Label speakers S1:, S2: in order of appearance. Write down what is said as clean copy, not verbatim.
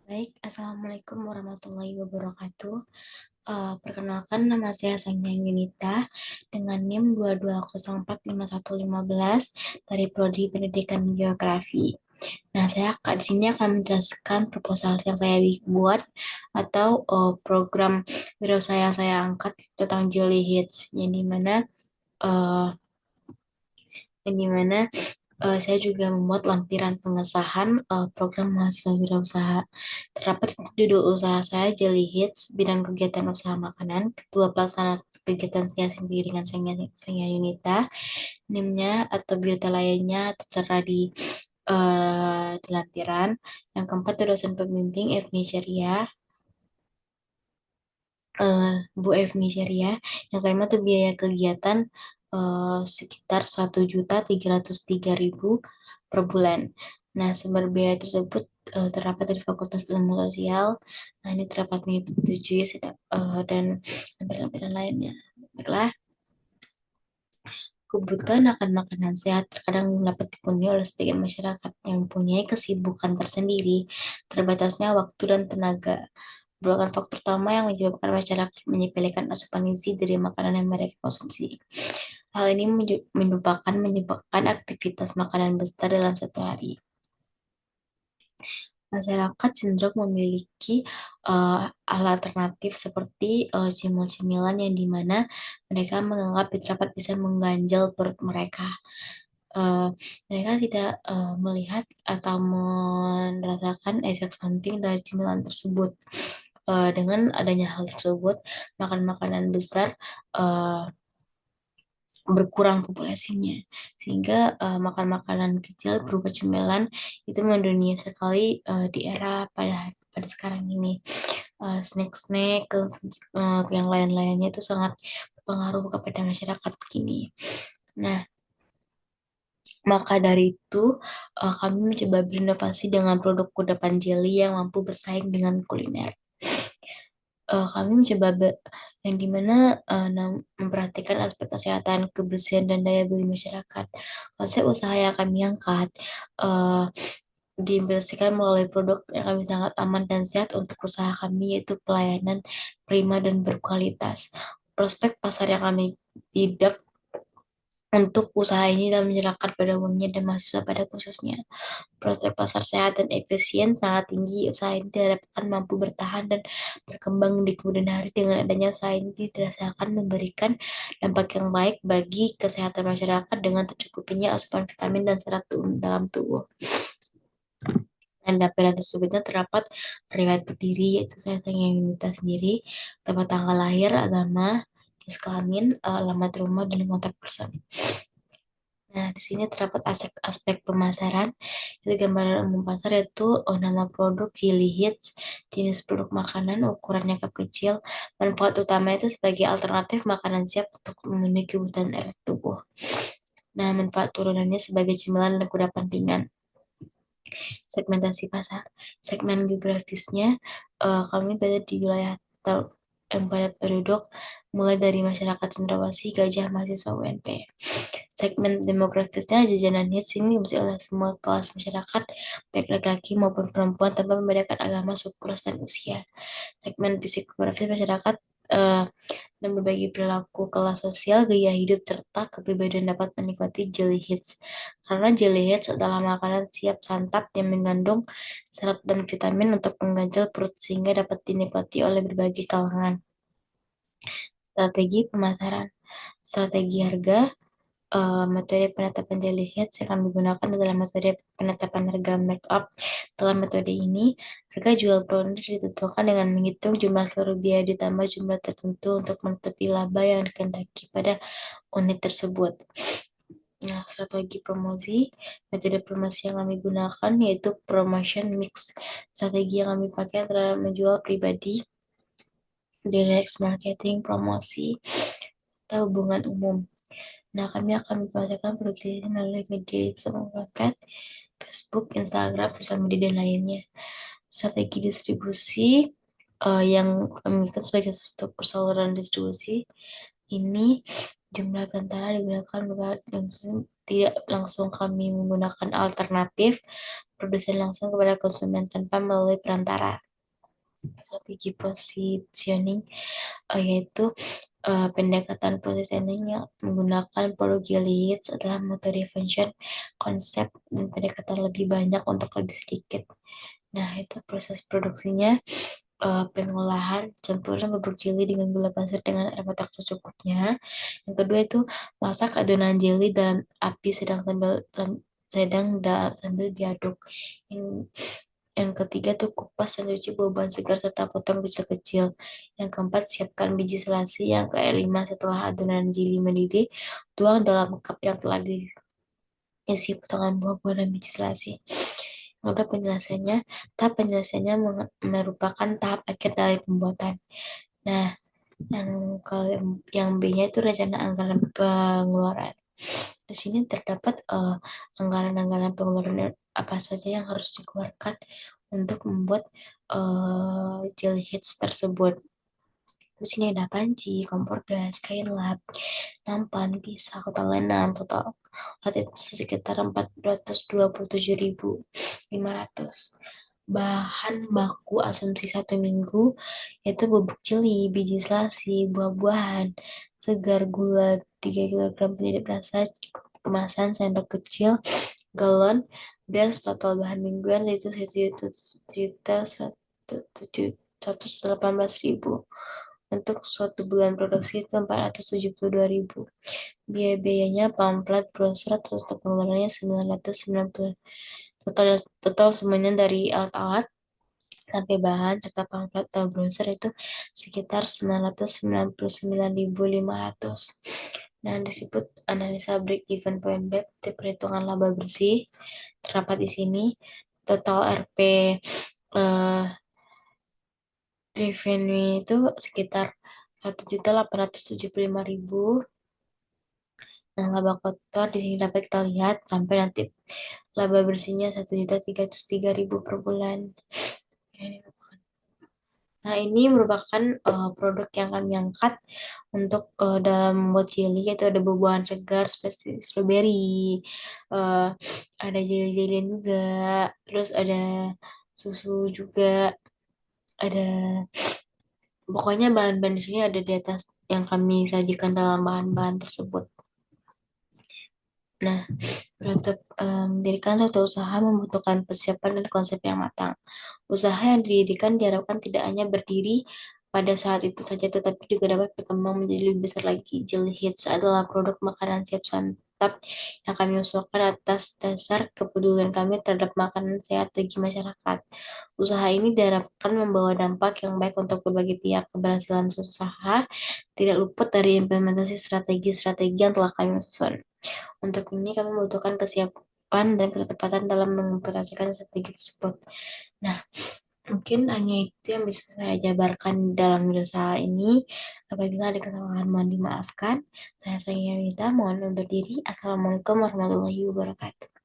S1: Baik, Assalamualaikum warahmatullahi wabarakatuh. Perkenalkan nama saya Sanya Yunita dengan NIM 22045115 dari Prodi Pendidikan Geografi. Nah, di sini akan menjelaskan proposal yang saya buat atau program wirausaha saya angkat tentang Jelly Hits eh, yang dimana saya juga membuat lampiran pengesahan program mahasiswa wirausaha. Terdapat judul usaha saya Jelly Hits, bidang kegiatan usaha makanan, ketua pelaksana kegiatan saya sendiri dengan saya Yunita, NIM-nya atau berita lainnya tertera di lampiran. Yang keempat itu dosen pembimbing Evni Syariah, Bu Evni Syariah. Yang kelima tuh biaya kegiatan sekitar 1.303.000 per bulan. Nah, sumber biaya tersebut terdapat dari Fakultas Ilmu Sosial. Nah, ini terdapat menyetujui dan lampiran lainnya. Baiklah, kebutuhan akan makanan sehat terkadang dapat dipenuhi oleh sebagian masyarakat yang mempunyai kesibukan tersendiri, terbatasnya waktu dan tenaga. Merupakan faktor utama yang menyebabkan masyarakat menyepelekan asupan gizi dari makanan yang mereka konsumsi. Hal ini menyebabkan aktivitas makanan besar dalam satu hari. Masyarakat cenderung memiliki hal alternatif seperti cimil-cimilan yang dimana mereka menganggap dapat bisa mengganjal perut mereka. Eh, Mereka tidak melihat atau merasakan efek samping dari cemilan tersebut. Dengan adanya hal tersebut, makan makanan besar eh, berkurang populasinya, sehingga makan makanan kecil berupa cemilan itu mendunia sekali di era pada sekarang ini. Snack-snack yang lain-lainnya itu sangat berpengaruh kepada masyarakat kini. Nah, maka dari itu, kami mencoba berinovasi dengan produk kudapan jelly yang mampu bersaing dengan kuliner. Kami mencoba yang dimana memperhatikan aspek kesehatan, kebersihan, dan daya beli masyarakat. Konsep usaha yang kami angkat eh, diimplementasikan melalui produk yang kami sangat aman dan sehat untuk usaha kami, yaitu pelayanan prima dan berkualitas. Prospek pasar yang kami bidak untuk usaha ini dan menyerahkan pada umumnya dan mahasiswa pada khususnya. Prospek pasar sehat dan efisien sangat tinggi. Usaha ini diharapkan mampu bertahan dan berkembang di kemudian hari. Dengan adanya usaha ini dirasakan memberikan dampak yang baik bagi kesehatan masyarakat dengan tercukupinya asupan vitamin dan serat dalam tubuh. Dan laporan tersebutnya terdapat riwayat berdiri, yaitu saya yang minta sendiri, tempat tanggal lahir, agama, jenis kelamin, alamat rumah, dan kontak person. Nah, di sini terdapat aspek pemasaran. Itu gambaran umum pasar, yaitu nama produk, ciri hits, jenis produk makanan, ukurannya cup kecil, manfaat utama itu sebagai alternatif makanan siap untuk memenuhi kebutuhan air tubuh. Nah, manfaat turunannya sebagai cemilan dan kudapan ringan. Segmentasi pasar. Segmen geografisnya, kami berada di wilayah yang padat penduduk, mulai dari masyarakat cendrawasih, gajah, mahasiswa UNP. Segmen demografisnya, jajanan hits ini diisi oleh semua kelas masyarakat, baik laki-laki maupun perempuan, tanpa membedakan agama, suku, ras, dan usia. Segmen psikografis masyarakat dan berbagai perilaku, kelas sosial, gaya hidup, serta kepribadian dapat menikmati jelly hits. Karena jelly hits adalah makanan siap santap yang mengandung serat dan vitamin untuk mengganjal perut sehingga dapat dinikmati oleh berbagai kalangan. Strategi pemasaran. Strategi harga. Metode penetapan daily hits yang kami gunakan adalah metode penetapan harga markup. Dalam metode ini, harga jual produk ditentukan dengan menghitung jumlah seluruh biaya ditambah jumlah tertentu untuk menutupi laba yang dikehendaki pada unit tersebut. Nah, strategi promosi, metode promosi yang kami gunakan yaitu promotion mix. Strategi yang kami pakai adalah menjual pribadi, direct marketing, promosi, atau hubungan umum. Nah, kami akan membacakan produk ini melalui media sosial, Facebook, Instagram, sosial media, dan lainnya. Strategi distribusi yang kami lakukan sebagai struktur saluran distribusi ini Jumlah perantara digunakan tidak langsung, kami menggunakan alternatif produsen langsung kepada konsumen tanpa melalui perantara. Strategi positioning yaitu pendekatan positioning yang menggunakan produk Gili Hits adalah metode function, konsep, dan pendekatan lebih banyak untuk lebih sedikit. Nah, itu proses produksinya, pengolahan, campuran bubuk jeli dengan gula pasir dengan air masak secukupnya. Yang kedua itu masak adonan jeli dalam api sedang sambil diaduk. Yang yang ketiga tuh kupas dan cuci buah-buahan segar serta potong kecil-kecil. Yang keempat, siapkan biji selasi. Yang kelima, setelah adonan jeli mendidih, tuang dalam cup yang telah diisi potongan buah-buahan dan biji selasi. Udah penjelasannya, tahap penyelesaiannya merupakan tahap akhir dari pembuatan. Nah, kalau yang B-nya itu rencana anggaran pengeluaran. Di sini terdapat anggaran-anggaran pengeluaran apa saja yang harus dikeluarkan untuk membuat jelly hits tersebut. Di sini ada panci, kompor gas, kain lap, nampan, pisau, total 6, total itu sekitar 427.500. Bahan baku asumsi 1 minggu yaitu bubuk jeli, biji selasi, buah-buahan, segar, gula 3 kilogram, penyedap rasa, kemasan sendok kecil, galon, gas. Total bahan mingguan itu 1.118.000. Untuk suatu bulan produksi itu 472.000. Biayanya pamflet, brosur, atau pengeluarannya 990. Total total semuanya dari alat-alat sampai bahan serta pamflet atau brosur itu sekitar 999.500. Nah, disebut analisa break even point BEP, perhitungan laba bersih terdapat di sini. Total RP eh, revenue itu sekitar 1.875.000. Nah, laba kotor di sini dapat kita lihat sampai nanti laba bersihnya 1.303.000 per bulan. Nah, ini merupakan produk yang kami angkat untuk dalam membuat jelly, yaitu ada buah-buahan segar seperti strawberry, eh, ada jelly-jellyan juga, terus ada susu juga, ada pokoknya bahan-bahan di sini ada di atas yang kami sajikan dalam bahan-bahan tersebut. Nah, untuk mendirikan suatu usaha membutuhkan persiapan dan konsep yang matang. Usaha yang didirikan diharapkan tidak hanya berdiri pada saat itu saja, tetapi juga dapat berkembang menjadi lebih besar lagi. Jelly Hits adalah produk makanan siap santap yang kami usulkan atas dasar kepedulian kami terhadap makanan sehat bagi masyarakat. Usaha ini diharapkan membawa dampak yang baik untuk berbagai pihak. Keberhasilan usaha tidak luput dari implementasi strategi-strategi yang telah kami susun. Untuk ini kami membutuhkan kesiapan dan ketepatan dalam mengimplementasikan strategi tersebut. Nah, mungkin hanya itu yang bisa saya jabarkan dalam usaha ini. Apabila ada kesalahan mohon dimaafkan. Saya minta mohon undur diri. Assalamualaikum warahmatullahi wabarakatuh.